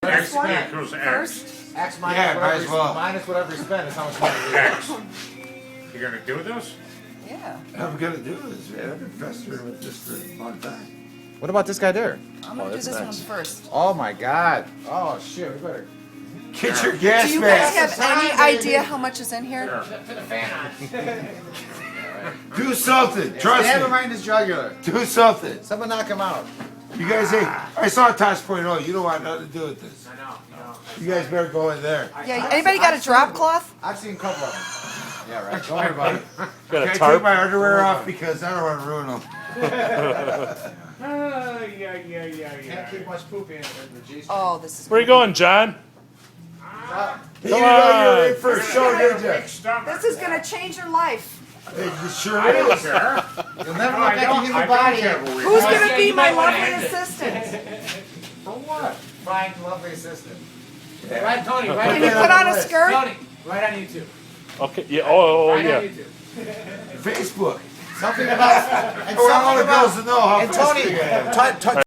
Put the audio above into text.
X one equals X. first? X minus Yeah, might whatever, as well. minus whatever you spend is how much money you X. get. You gonna do this? Yeah. I'm gonna do this, man. I've been festering with this for a long time. What about this guy there? I'm gonna do that's this one next. first. Oh my God. Oh shit, we better. Get your gas Do you guys mask. have any idea how much is in here? Put the fan on. Do something. Trust Stab him me. right in his jugular. Do something. Someone knock him out. You guys, hey, I saw Tosh.0. You don't want nothing to do with this. I know. You guys better go in there. Yeah, anybody got a drop cloth? I've seen a couple of them. Yeah, right. Don't worry about it. Got Can a I take tarp. my underwear off because I don't want to ruin them. Can't keep much poop in the G. Oh, this is. Where you going, John? You know you're in for a show, did you? This is gonna change your life. It sure I don't is. care. You'll never No, look I like don't, you I get the don't body. care. but we- Who's Yeah, gonna be you my might wanna lovely end it. assistant? For what? Find lovely assistant. Right, Tony, right Can you put on a skirt? Tony, right on YouTube. Okay. Yeah. Oh, Right yeah. on YouTube. Facebook. Something about. And I want all the something girls about. to know how And fast Tony, you am.